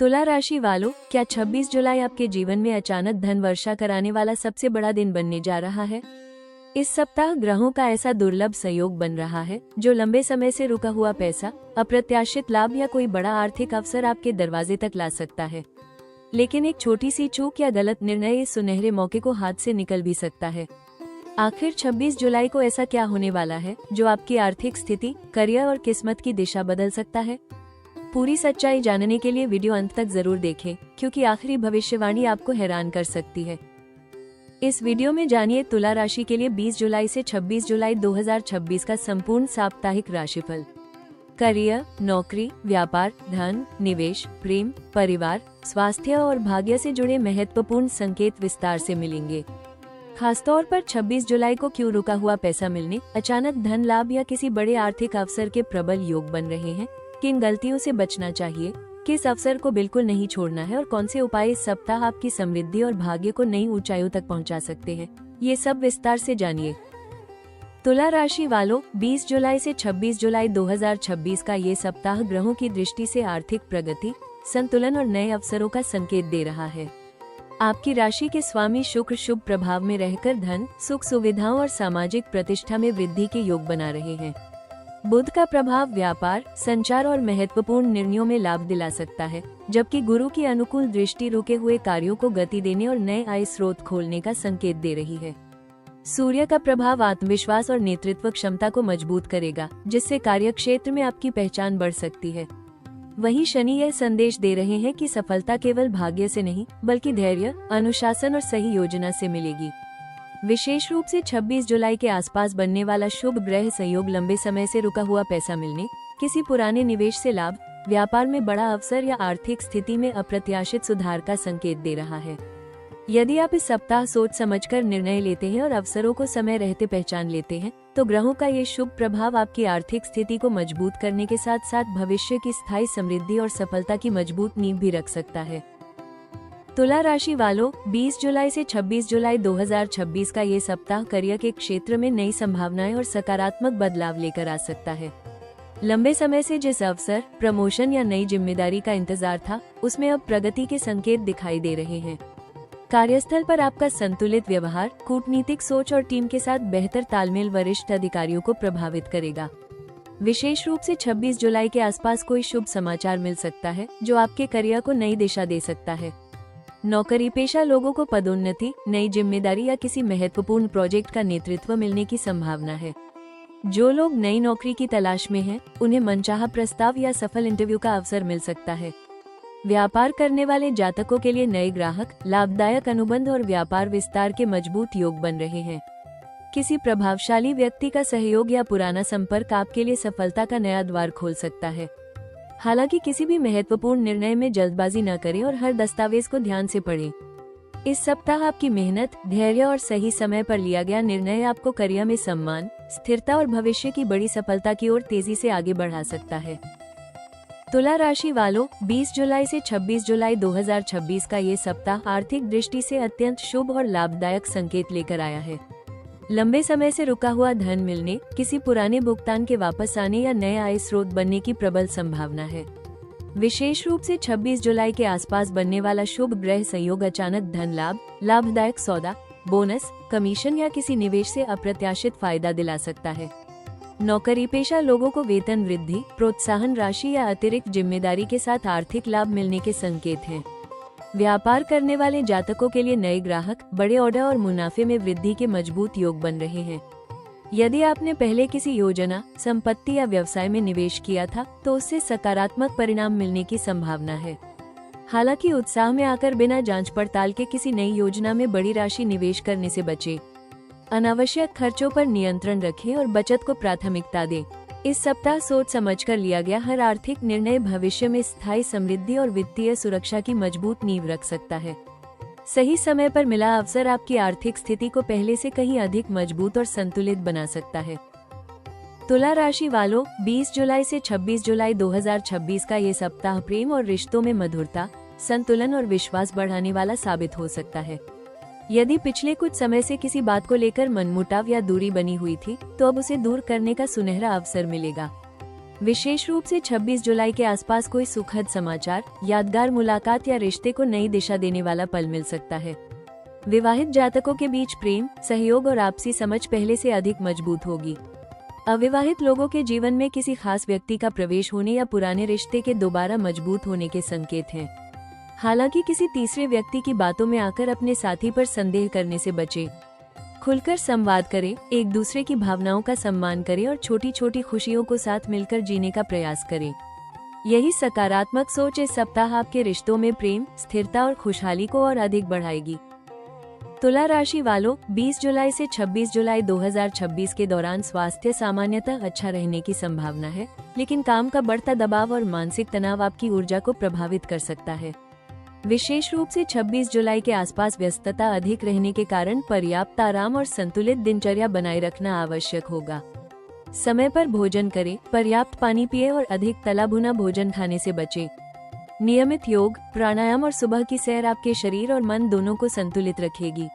तुला राशि वालों, क्या 26 जुलाई आपके जीवन में अचानक धन वर्षा कराने वाला सबसे बड़ा दिन बनने जा रहा है? इस सप्ताह ग्रहों का ऐसा दुर्लभ संयोग बन रहा है जो लंबे समय से रुका हुआ पैसा, अप्रत्याशित लाभ या कोई बड़ा आर्थिक अवसर आपके दरवाजे तक ला सकता है। लेकिन एक छोटी सी चूक या गलत निर्णय इस सुनहरे मौके को हाथ से निकल भी सकता है। आखिर 26 जुलाई को ऐसा क्या होने वाला है जो आपकी आर्थिक स्थिति, करियर और किस्मत की दिशा बदल सकता है? पूरी सच्चाई जानने के लिए वीडियो अंत तक जरूर देखें, क्योंकि आखिरी भविष्यवाणी आपको हैरान कर सकती है। इस वीडियो में जानिए तुला राशि के लिए 20 जुलाई से 26 जुलाई 2026 का संपूर्ण साप्ताहिक राशिफल। करियर, नौकरी, व्यापार, धन, निवेश, प्रेम, परिवार, स्वास्थ्य और भाग्य से जुड़े महत्वपूर्ण संकेत विस्तार से मिलेंगे। खासतौर पर 26 जुलाई को क्यों रुका हुआ पैसा मिलने, अचानक धन लाभ या किसी बड़े आर्थिक अवसर के प्रबल योग बन रहे हैं, किन गलतियों से बचना चाहिए, किस अवसर को बिल्कुल नहीं छोड़ना है और कौन से उपाय इस सप्ताह आपकी समृद्धि और भाग्य को नई ऊंचाइयों तक पहुंचा सकते हैं, ये सब विस्तार से जानिए। तुला राशि वालों, 20 जुलाई से 26 जुलाई 2026 का ये सप्ताह ग्रहों की दृष्टि से आर्थिक प्रगति, संतुलन और नए अवसरों का संकेत दे रहा है। आपकी राशि के स्वामी शुक्र शुभ प्रभाव में रहकर धन, सुख सुविधाओं और सामाजिक प्रतिष्ठा में वृद्धि के योग बना रहे हैं। बुध का प्रभाव व्यापार, संचार और महत्वपूर्ण निर्णयों में लाभ दिला सकता है, जबकि गुरु की अनुकूल दृष्टि रुके हुए कार्यों को गति देने और नए आय स्रोत खोलने का संकेत दे रही है। सूर्य का प्रभाव आत्मविश्वास और नेतृत्व क्षमता को मजबूत करेगा, जिससे कार्यक्षेत्र में आपकी पहचान बढ़ सकती है। वहीं शनि यह संदेश दे रहे हैं कि सफलता केवल भाग्य से नहीं, बल्कि धैर्य, अनुशासन और सही योजना से मिलेगी। विशेष रूप से 26 जुलाई के आसपास बनने वाला शुभ ग्रह संयोग लंबे समय से रुका हुआ पैसा मिलने, किसी पुराने निवेश से लाभ, व्यापार में बड़ा अवसर या आर्थिक स्थिति में अप्रत्याशित सुधार का संकेत दे रहा है। यदि आप इस सप्ताह सोच समझकर निर्णय लेते हैं और अवसरों को समय रहते पहचान लेते हैं, तो ग्रहों का ये शुभ प्रभाव आपकी आर्थिक स्थिति को मजबूत करने के साथ साथ भविष्य की स्थायी समृद्धि और सफलता की मजबूत नींव भी रख सकता है। तुला राशि वालों, 20 जुलाई से 26 जुलाई 2026 का ये सप्ताह करियर के क्षेत्र में नई संभावनाएं और सकारात्मक बदलाव लेकर आ सकता है। लंबे समय से जिस अवसर, प्रमोशन या नई जिम्मेदारी का इंतजार था, उसमें अब प्रगति के संकेत दिखाई दे रहे हैं। कार्यस्थल पर आपका संतुलित व्यवहार, कूटनीतिक सोच और टीम के साथ बेहतर तालमेल वरिष्ठ अधिकारियों को प्रभावित करेगा। विशेष रूप से 26 जुलाई के आसपास कोई शुभ समाचार मिल सकता है जो आपके करियर को नई दिशा दे सकता है। नौकरी पेशा लोगों को पदोन्नति, नई जिम्मेदारी या किसी महत्वपूर्ण प्रोजेक्ट का नेतृत्व मिलने की संभावना है। जो लोग नई नौकरी की तलाश में हैं, उन्हें मनचाहा प्रस्ताव या सफल इंटरव्यू का अवसर मिल सकता है। व्यापार करने वाले जातकों के लिए नए ग्राहक, लाभदायक अनुबंध और व्यापार विस्तार के मजबूत योग बन रहे हैं। किसी प्रभावशाली व्यक्ति का सहयोग या पुराना संपर्क आपके लिए सफलता का नया द्वार खोल सकता है। हालांकि किसी भी महत्वपूर्ण निर्णय में जल्दबाजी न करें और हर दस्तावेज को ध्यान से पढ़ें। इस सप्ताह आपकी मेहनत, धैर्य और सही समय पर लिया गया निर्णय आपको करियर में सम्मान, स्थिरता और भविष्य की बड़ी सफलता की ओर तेजी से आगे बढ़ा सकता है। तुला राशि वालों, 20 जुलाई से 26 जुलाई 2026 का ये सप्ताह आर्थिक दृष्टि से अत्यंत शुभ और लाभदायक संकेत लेकर आया है। लंबे समय से रुका हुआ धन मिलने, किसी पुराने भुगतान के वापस आने या नए आय स्रोत बनने की प्रबल संभावना है। विशेष रूप से 26 जुलाई के आसपास बनने वाला शुभ ग्रह संयोग अचानक धन लाभ, लाभदायक सौदा, बोनस, कमीशन या किसी निवेश से अप्रत्याशित फायदा दिला सकता है। नौकरी पेशा लोगों को वेतन वृद्धि, प्रोत्साहन राशि या अतिरिक्त जिम्मेदारी के साथ आर्थिक लाभ मिलने के संकेत हैं। व्यापार करने वाले जातकों के लिए नए ग्राहक, बड़े ऑर्डर और मुनाफे में वृद्धि के मजबूत योग बन रहे हैं। यदि आपने पहले किसी योजना, संपत्ति या व्यवसाय में निवेश किया था, तो उससे सकारात्मक परिणाम मिलने की संभावना है। हालांकि उत्साह में आकर बिना जांच पड़ताल के किसी नई योजना में बड़ी राशि निवेश करने से बचें। अनावश्यक खर्चों पर नियंत्रण रखें और बचत को प्राथमिकता दें। इस सप्ताह सोच समझकर लिया गया हर आर्थिक निर्णय भविष्य में स्थायी समृद्धि और वित्तीय सुरक्षा की मजबूत नींव रख सकता है। सही समय पर मिला अवसर आपकी आर्थिक स्थिति को पहले से कहीं अधिक मजबूत और संतुलित बना सकता है। तुला राशि वालों, 20 जुलाई से 26 जुलाई 2026 का ये सप्ताह प्रेम और रिश्तों में मधुरता, संतुलन और विश्वास बढ़ाने वाला साबित हो सकता है। यदि पिछले कुछ समय से किसी बात को लेकर मनमुटाव या दूरी बनी हुई थी, तो अब उसे दूर करने का सुनहरा अवसर मिलेगा। विशेष रूप से 26 जुलाई के आसपास कोई सुखद समाचार, यादगार मुलाकात या रिश्ते को नई दिशा देने वाला पल मिल सकता है। विवाहित जातकों के बीच प्रेम, सहयोग और आपसी समझ पहले से अधिक मजबूत होगी। अविवाहित लोगों के जीवन में किसी खास व्यक्ति का प्रवेश होने या पुराने रिश्ते के दोबारा मजबूत होने के संकेत हैं। हालांकि किसी तीसरे व्यक्ति की बातों में आकर अपने साथी पर संदेह करने से बचें। खुलकर संवाद करें, एक दूसरे की भावनाओं का सम्मान करें और छोटी छोटी खुशियों को साथ मिलकर जीने का प्रयास करें। यही सकारात्मक सोच इस सप्ताह आपके रिश्तों में प्रेम, स्थिरता और खुशहाली को और अधिक बढ़ाएगी। तुला राशि वालों, 20 जुलाई से 26 जुलाई 2026 के दौरान स्वास्थ्य सामान्यतः अच्छा रहने की संभावना है, लेकिन काम का बढ़ता दबाव और मानसिक तनाव आपकी ऊर्जा को प्रभावित कर सकता है। विशेष रूप से 26 जुलाई के आसपास व्यस्तता अधिक रहने के कारण पर्याप्त आराम और संतुलित दिनचर्या बनाए रखना आवश्यक होगा। समय पर भोजन करें, पर्याप्त पानी पिएं और अधिक तला भुना भोजन खाने से बचें। नियमित योग, प्राणायाम और सुबह की सैर आपके शरीर और मन दोनों को संतुलित रखेगी।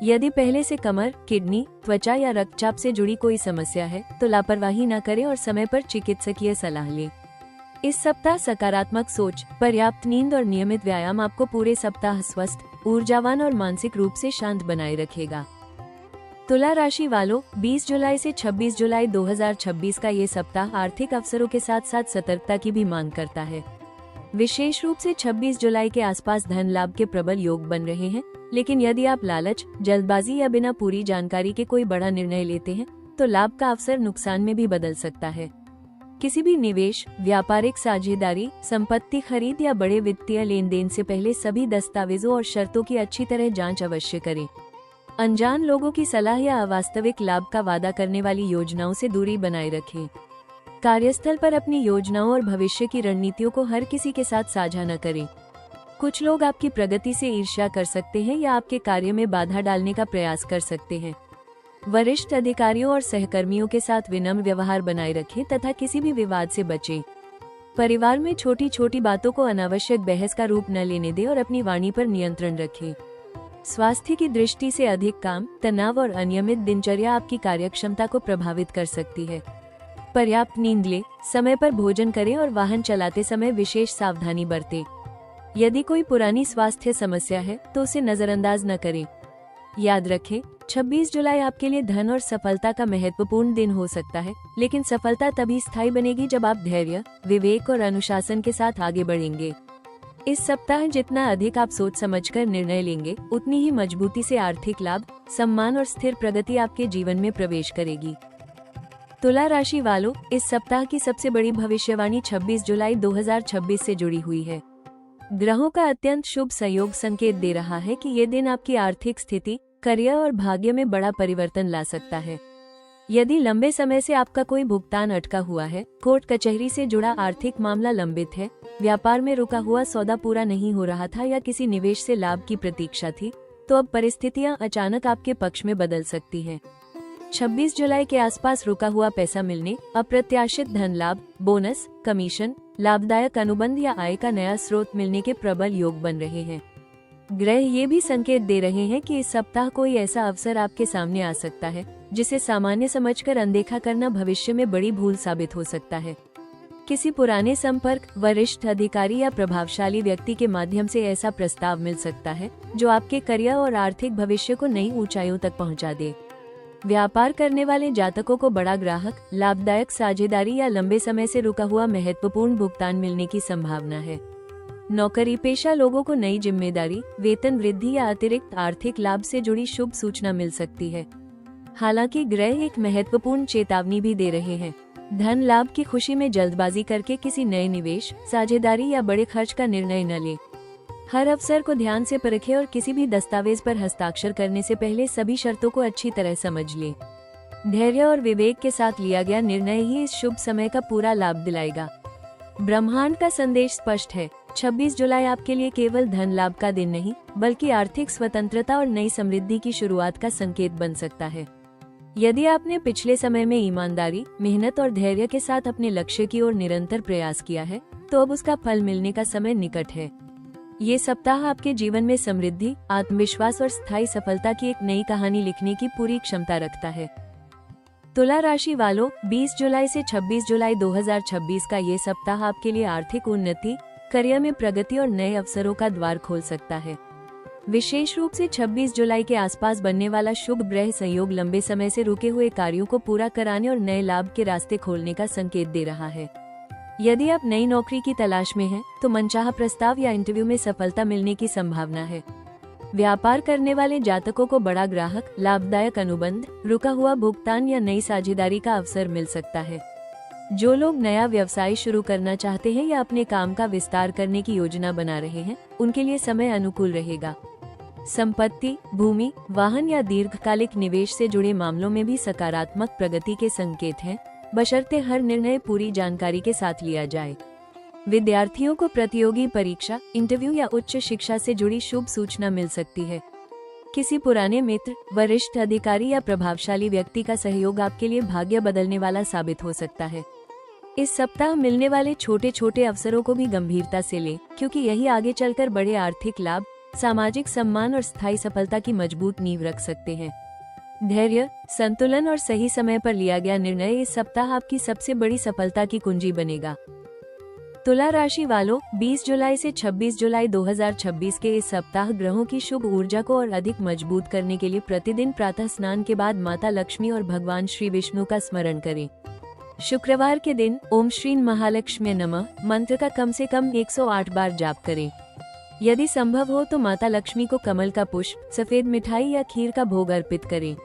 यदि पहले से कमर, किडनी, त्वचा या रक्तचाप से जुड़ी कोई समस्या है तो लापरवाही न करें और समय पर चिकित्सकीय सलाह लें। इस सप्ताह सकारात्मक सोच, पर्याप्त नींद और नियमित व्यायाम आपको पूरे सप्ताह स्वस्थ, ऊर्जावान और मानसिक रूप से शांत बनाए रखेगा। तुला राशि वालों, 20 जुलाई से 26 जुलाई 2026 का ये सप्ताह आर्थिक अवसरों के साथ साथ सतर्कता की भी मांग करता है। विशेष रूप से 26 जुलाई के आसपास धन लाभ के प्रबल योग बन रहे हैं, लेकिन यदि आप लालच, जल्दबाजी या बिना पूरी जानकारी के कोई बड़ा निर्णय लेते हैं तो लाभ का अवसर नुकसान में भी बदल सकता है। किसी भी निवेश, व्यापारिक साझेदारी, संपत्ति खरीद या बड़े वित्तीय लेन देन से पहले सभी दस्तावेजों और शर्तों की अच्छी तरह जांच अवश्य करें। अनजान लोगों की सलाह या अवास्तविक लाभ का वादा करने वाली योजनाओं से दूरी बनाए रखें। कार्यस्थल पर अपनी योजनाओं और भविष्य की रणनीतियों को हर किसी के साथ साझा न करें। कुछ लोग आपकी प्रगति से ईर्ष्या कर सकते हैं या आपके कार्य में बाधा डालने का प्रयास कर सकते हैं। वरिष्ठ अधिकारियों और सहकर्मियों के साथ विनम्र व्यवहार बनाए रखें तथा किसी भी विवाद से बचें। परिवार में छोटी छोटी बातों को अनावश्यक बहस का रूप न लेने दें और अपनी वाणी पर नियंत्रण रखें। स्वास्थ्य की दृष्टि से अधिक काम, तनाव और अनियमित दिनचर्या आपकी कार्यक्षमता को प्रभावित कर सकती है। पर्याप्त नींद लें, समय पर भोजन करें और वाहन चलाते समय विशेष सावधानी बरतें। यदि कोई पुरानी स्वास्थ्य समस्या है तो उसे नजरअंदाज न करें। याद रखें, 26 जुलाई आपके लिए धन और सफलता का महत्वपूर्ण दिन हो सकता है, लेकिन सफलता तभी स्थायी बनेगी जब आप धैर्य, विवेक और अनुशासन के साथ आगे बढ़ेंगे। इस सप्ताह जितना अधिक आप सोच समझकर निर्णय लेंगे, उतनी ही मजबूती से आर्थिक लाभ, सम्मान और स्थिर प्रगति आपके जीवन में प्रवेश करेगी। तुला राशि वालों, इस सप्ताह की सबसे बड़ी भविष्यवाणी 26 जुलाई 2026 से जुड़ी हुई है। ग्रहों का अत्यंत शुभ संयोग संकेत दे रहा है कि ये दिन आपकी आर्थिक स्थिति, करियर और भाग्य में बड़ा परिवर्तन ला सकता है। यदि लंबे समय से आपका कोई भुगतान अटका हुआ है, कोर्ट कचहरी से जुड़ा आर्थिक मामला लंबित है, व्यापार में रुका हुआ सौदा पूरा नहीं हो रहा था या किसी निवेश से लाभ की प्रतीक्षा थी, तो अब परिस्थितियां अचानक आपके पक्ष में बदल सकती हैं। 26 जुलाई के आसपास रुका हुआ पैसा मिलने, अप्रत्याशित धन लाभ, बोनस, कमीशन, लाभदायक अनुबंध या आय का नया स्रोत मिलने के प्रबल योग बन रहे हैं। ग्रह ये भी संकेत दे रहे हैं कि इस सप्ताह कोई ऐसा अवसर आपके सामने आ सकता है जिसे सामान्य समझकर अनदेखा करना भविष्य में बड़ी भूल साबित हो सकता है। किसी पुराने संपर्क, वरिष्ठ अधिकारी या प्रभावशाली व्यक्ति के माध्यम से ऐसा प्रस्ताव मिल सकता है जो आपके करियर और आर्थिक भविष्य को नई ऊंचाइयों तक पहुंचा दे। व्यापार करने वाले जातकों को बड़ा ग्राहक, लाभदायक साझेदारी या लंबे समय से रुका हुआ महत्वपूर्ण भुगतान मिलने की संभावना है। नौकरी पेशा लोगों को नई जिम्मेदारी, वेतन वृद्धि या अतिरिक्त आर्थिक लाभ से जुड़ी शुभ सूचना मिल सकती है। हालांकि ग्रह एक महत्वपूर्ण चेतावनी भी दे रहे हैं। धन लाभ की खुशी में जल्दबाजी करके किसी नए निवेश, साझेदारी या बड़े खर्च का निर्णय न लें। हर अवसर को ध्यान से परखें और किसी भी दस्तावेज पर हस्ताक्षर करने से पहले सभी शर्तों को अच्छी तरह समझ लें। धैर्य और विवेक के साथ लिया गया निर्णय ही इस शुभ समय का पूरा लाभ दिलाएगा। ब्रह्मांड का संदेश स्पष्ट है, 26 जुलाई आपके लिए केवल धन लाभ का दिन नहीं, बल्कि आर्थिक स्वतंत्रता और नई समृद्धि की शुरुआत का संकेत बन सकता है। यदि आपने पिछले समय में ईमानदारी, मेहनत और धैर्य के साथ अपने लक्ष्य की ओर निरंतर प्रयास किया है, तो अब उसका फल मिलने का समय निकट है। ये सप्ताह आपके जीवन में समृद्धि, आत्मविश्वास और स्थायी सफलता की एक नई कहानी लिखने की पूरी क्षमता रखता है। तुला राशि वालों, 20 जुलाई से 26 जुलाई 2026 का ये सप्ताह आपके लिए आर्थिक उन्नति, करियर में प्रगति और नए अवसरों का द्वार खोल सकता है। विशेष रूप से 26 जुलाई के आसपास बनने वाला शुभ ग्रह संयोग लंबे समय से रुके हुए कार्यों को पूरा कराने और नए लाभ के रास्ते खोलने का संकेत दे रहा है। यदि आप नई नौकरी की तलाश में हैं, तो मनचाहा प्रस्ताव या इंटरव्यू में सफलता मिलने की संभावना है। व्यापार करने वाले जातकों को बड़ा ग्राहक, लाभदायक अनुबंध, रुका हुआ भुगतान या नई साझेदारी का अवसर मिल सकता है। जो लोग नया व्यवसाय शुरू करना चाहते हैं या अपने काम का विस्तार करने की योजना बना रहे हैं, उनके लिए समय अनुकूल रहेगा। संपत्ति, भूमि, वाहन या दीर्घकालिक निवेश से जुड़े मामलों में भी सकारात्मक प्रगति के संकेत हैं, बशर्ते हर निर्णय पूरी जानकारी के साथ लिया जाए। विद्यार्थियों को प्रतियोगी परीक्षा, इंटरव्यू या उच्च शिक्षा से जुड़ी शुभ सूचना मिल सकती है। किसी पुराने मित्र, वरिष्ठ अधिकारी या प्रभावशाली व्यक्ति का सहयोग आपके लिए भाग्य बदलने वाला साबित हो सकता है। इस सप्ताह मिलने वाले छोटे छोटे अवसरों को भी गंभीरता से लें, क्योंकि यही आगे चलकर बड़े आर्थिक लाभ, सामाजिक सम्मान और स्थायी सफलता की मजबूत नींव रख सकते हैं। धैर्य, संतुलन और सही समय पर लिया गया निर्णय इस सप्ताह आपकी सबसे बड़ी सफलता की कुंजी बनेगा। तुला राशि वालों, 20 जुलाई से 26 जुलाई 2026 के इस सप्ताह ग्रहों की शुभ ऊर्जा को और अधिक मजबूत करने के लिए प्रतिदिन प्रातः स्नान के बाद माता लक्ष्मी और भगवान श्री विष्णु का स्मरण करें। शुक्रवार के दिन ओम श्री महालक्ष्मी नमः मंत्र का कम से कम 108 बार जाप करें। यदि संभव हो तो माता लक्ष्मी को कमल का पुष्प, सफेद मिठाई या खीर का भोग अर्पित करें।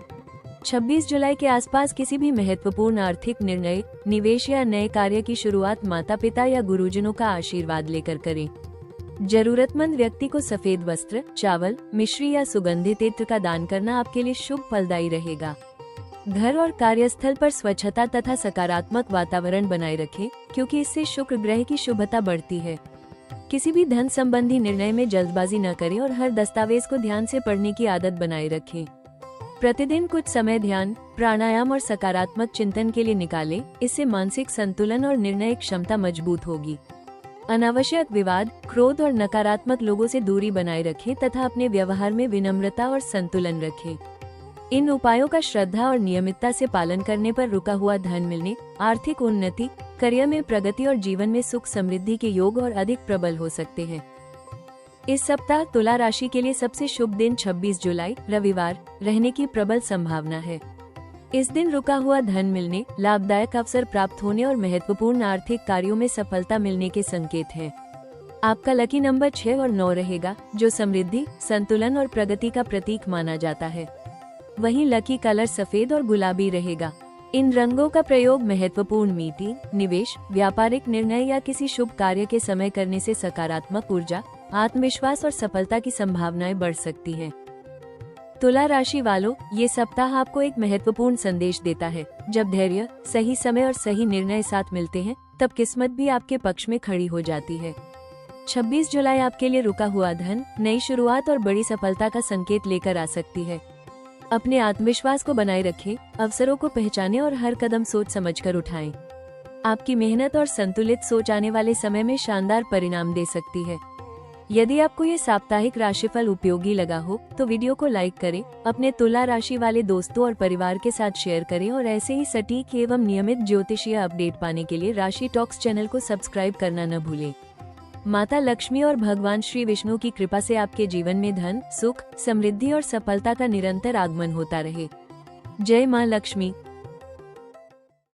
26 जुलाई के आसपास किसी भी महत्वपूर्ण आर्थिक निर्णय, निवेश या नए कार्य की शुरुआत माता पिता या गुरुजनों का आशीर्वाद लेकर करें। जरूरतमंद व्यक्ति को सफेद वस्त्र, चावल, मिश्री या सुगंधित इत्र का दान करना आपके लिए शुभ फलदायी रहेगा। घर और कार्यस्थल पर स्वच्छता तथा सकारात्मक वातावरण बनाए रखें, क्योंकि इससे शुक्र ग्रह की शुभता बढ़ती है। किसी भी धन संबंधी निर्णय में जल्दबाजी न करें और हर दस्तावेज को ध्यान से पढ़ने की आदत बनाए रखें। प्रतिदिन कुछ समय ध्यान, प्राणायाम और सकारात्मक चिंतन के लिए निकालें, इससे मानसिक संतुलन और निर्णय क्षमता मजबूत होगी। अनावश्यक विवाद, क्रोध और नकारात्मक लोगों से दूरी बनाए रखें तथा अपने व्यवहार में विनम्रता और संतुलन रखें। इन उपायों का श्रद्धा और नियमितता से पालन करने पर रुका हुआ धन मिलने, आर्थिक उन्नति, करियर में प्रगति और जीवन में सुख समृद्धि के योग और अधिक प्रबल हो सकते हैं। इस सप्ताह तुला राशि के लिए सबसे शुभ दिन 26 जुलाई रविवार रहने की प्रबल संभावना है। इस दिन रुका हुआ धन मिलने, लाभदायक अवसर प्राप्त होने और महत्वपूर्ण आर्थिक कार्यों में सफलता मिलने के संकेत हैं। आपका लकी नंबर 6 और 9 रहेगा, जो समृद्धि, संतुलन और प्रगति का प्रतीक माना जाता है। वहीं लकी कलर सफेद और गुलाबी रहेगा। इन रंगों का प्रयोग महत्वपूर्ण मीटिंग, निवेश, व्यापारिक निर्णय या किसी शुभ कार्य के समय करने से सकारात्मक ऊर्जा, आत्मविश्वास और सफलता की संभावनाएं बढ़ सकती हैं। तुला राशि वालों, ये सप्ताह आपको एक महत्वपूर्ण संदेश देता है। जब धैर्य, सही समय और सही निर्णय साथ मिलते हैं, तब किस्मत भी आपके पक्ष में खड़ी हो जाती है। 26 जुलाई आपके लिए रुका हुआ धन, नई शुरुआत और बड़ी सफलता का संकेत लेकर आ सकती है। अपने आत्मविश्वास को बनाए रखें, अवसरों को पहचानें और हर कदम सोच समझकर उठाएं। आपकी मेहनत और संतुलित सोच आने वाले समय में शानदार परिणाम दे सकती है। यदि आपको ये साप्ताहिक राशिफल उपयोगी लगा हो, तो वीडियो को लाइक करें, अपने तुला राशि वाले दोस्तों और परिवार के साथ शेयर करें और ऐसे ही सटीक एवं नियमित ज्योतिषीय अपडेट पाने के लिए राशि टॉक्स चैनल को सब्सक्राइब करना न भूलें। माता लक्ष्मी और भगवान श्री विष्णु की कृपा से आपके जीवन में धन, सुख, समृद्धि और सफलता का निरंतर आगमन होता रहे। जय मां लक्ष्मी।